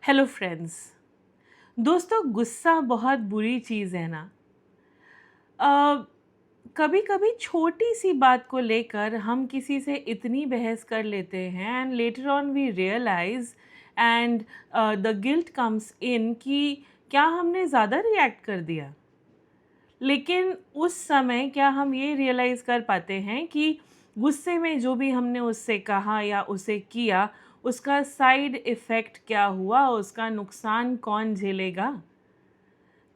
Hello friends. दोस्तों, गुस्सा बहुत बुरी चीज़ है ना। कभी कभी छोटी सी बात को लेकर हम किसी से इतनी बहस कर लेते हैं and later on we realise and the guilt comes in कि क्या हमने ज़्यादा रिएक्ट कर दिया। लेकिन उस समय क्या हम ये रियलाइज़ कर पाते हैं कि गुस्से में जो भी हमने उससे कहा या उसे किया, उसका साइड इफ़ेक्ट क्या हुआ, उसका नुकसान कौन झेलेगा।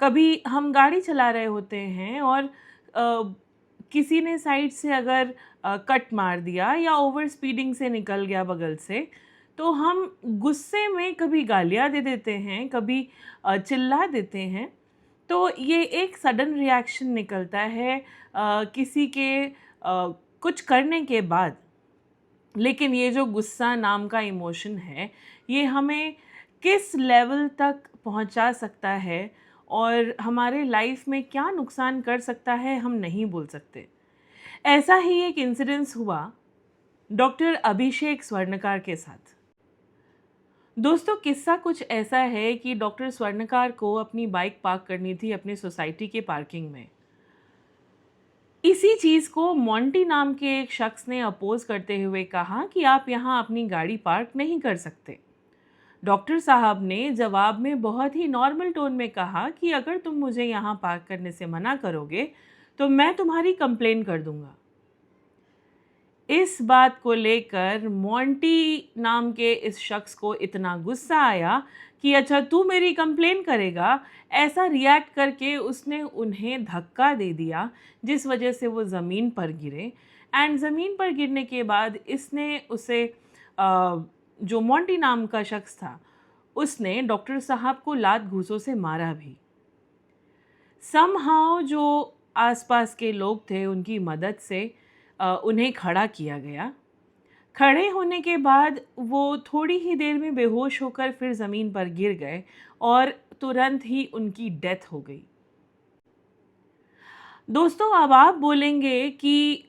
कभी हम गाड़ी चला रहे होते हैं और किसी ने साइड से अगर कट मार दिया या ओवर स्पीडिंग से निकल गया बगल से, तो हम गुस्से में कभी गालियाँ दे देते हैं, कभी चिल्ला देते हैं। तो ये एक सडन रिएक्शन निकलता है किसी के कुछ करने के बाद। लेकिन ये जो गुस्सा नाम का इमोशन है, ये हमें किस लेवल तक पहुंचा सकता है और हमारे लाइफ में क्या नुकसान कर सकता है, हम नहीं बोल सकते। ऐसा ही एक इंसिडेंस हुआ डॉक्टर अभिषेक स्वर्णकार के साथ। दोस्तों, किस्सा कुछ ऐसा है कि डॉक्टर स्वर्णकार को अपनी बाइक पार्क करनी थी अपनी सोसाइटी के पार्किंग में। इसी चीज़ को मोंटी नाम के एक शख्स ने अपोज करते हुए कहा कि आप यहाँ अपनी गाड़ी पार्क नहीं कर सकते। डॉक्टर साहब ने जवाब में बहुत ही नॉर्मल टोन में कहा कि अगर तुम मुझे यहाँ पार्क करने से मना करोगे तो मैं तुम्हारी कंप्लेन कर दूंगा। इस बात को लेकर मोंटी नाम के इस शख्स को इतना गुस्सा आया कि अच्छा तू मेरी कंप्लेन करेगा, ऐसा रिएक्ट करके उसने उन्हें धक्का दे दिया जिस वजह से वो ज़मीन पर गिरे। एंड ज़मीन पर गिरने के बाद इसने उसे जो मोंटी नाम का शख्स था उसने डॉक्टर साहब को लात घूंसों से मारा भी। समहाउ जो आसपास के लोग थे उनकी मदद से उन्हें खड़ा किया गया। खड़े होने के बाद वो थोड़ी ही देर में बेहोश होकर फिर ज़मीन पर गिर गए और तुरंत ही उनकी डेथ हो गई। दोस्तों, अब आप बोलेंगे कि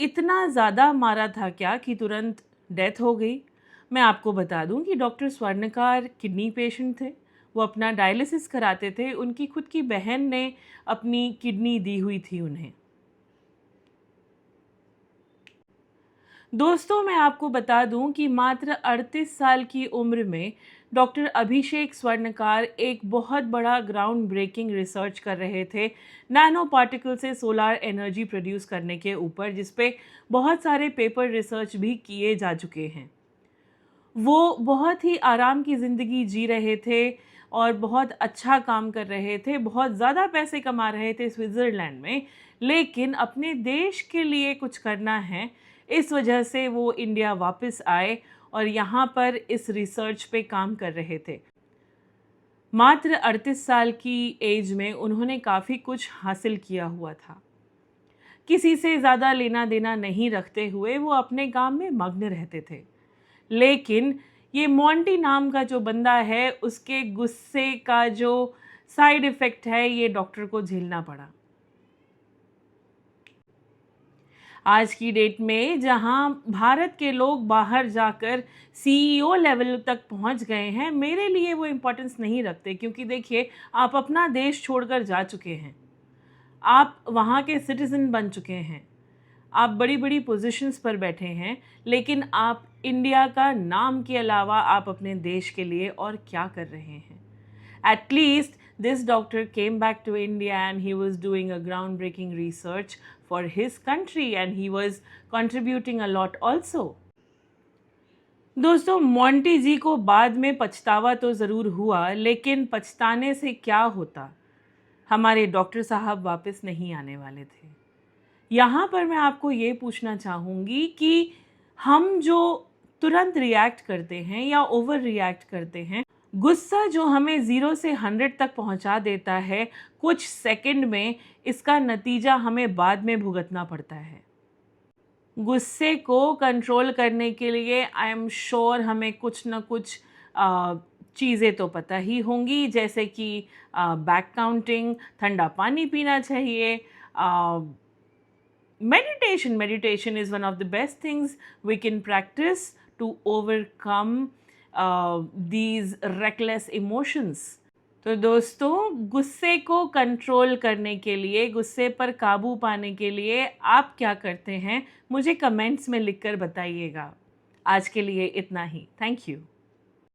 इतना ज़्यादा मारा था क्या कि तुरंत डेथ हो गई। मैं आपको बता दूं कि डॉक्टर स्वर्णकार किडनी पेशेंट थे। वो अपना डायलिसिस कराते थे। उनकी खुद की बहन ने अपनी किडनी दी हुई थी उन्हें। दोस्तों, मैं आपको बता दूं कि मात्र 38 साल की उम्र में डॉक्टर अभिषेक स्वर्णकार एक बहुत बड़ा ग्राउंड ब्रेकिंग रिसर्च कर रहे थे नैनो पार्टिकल से सोलार एनर्जी प्रोड्यूस करने के ऊपर, जिस पे बहुत सारे पेपर रिसर्च भी किए जा चुके हैं। वो बहुत ही आराम की ज़िंदगी जी रहे थे और बहुत अच्छा काम कर रहे थे, बहुत ज़्यादा पैसे कमा रहे थे स्विट्ज़रलैंड में। लेकिन अपने देश के लिए कुछ करना है, इस वजह से वो इंडिया वापस आए और यहाँ पर इस रिसर्च पे काम कर रहे थे। मात्र 38 साल की एज में उन्होंने काफ़ी कुछ हासिल किया हुआ था। किसी से ज़्यादा लेना देना नहीं रखते हुए वो अपने काम में मग्न रहते थे। लेकिन ये मोंटी नाम का जो बंदा है, उसके गुस्से का जो साइड इफ़ेक्ट है, ये डॉक्टर को झेलना पड़ा। आज की डेट में जहां भारत के लोग बाहर जाकर सीईओ लेवल तक पहुंच गए हैं, मेरे लिए वो इम्पोर्टेंस नहीं रखते, क्योंकि देखिए, आप अपना देश छोड़कर जा चुके हैं, आप वहाँ के सिटीज़न बन चुके हैं, आप बड़ी बड़ी पोजीशंस पर बैठे हैं। लेकिन आप इंडिया का नाम के अलावा आप अपने देश के लिए और क्या कर रहे हैं? At least this doctor came back to India and he was doing a groundbreaking research for his country and he was contributing a lot also. दोस्तों, मोंटी जी को बाद में पछतावा तो ज़रूर हुआ, लेकिन पछताने से क्या होता? हमारे डॉक्टर साहब वापस नहीं आने वाले थे। यहाँ पर मैं आपको ये पूछना चाहूँगी कि हम जो तुरंत रिएक्ट करते हैं या ओवर रिएक्ट करते हैं, गुस्सा जो हमें 0 से 100 तक पहुंचा देता है, कुछ सेकंड में इसका नतीजा हमें बाद में भुगतना पड़ता है। गुस्से को कंट्रोल करने के लिए आई एम श्योर हमें कुछ ना कुछ चीज़ें तो पता ही होंगी, जैसे कि बैक काउंटिंग, ठंडा पानी पीना चाहिए, meditation is one of the best things we can practice to overcome these reckless emotions. तो दोस्तों, गुस्से को कंट्रोल करने के लिए, गुस्से पर काबू पाने के लिए आप क्या करते हैं, मुझे कमेंट्स में लिखकर बताइएगा। आज के लिए इतना ही। Thank you.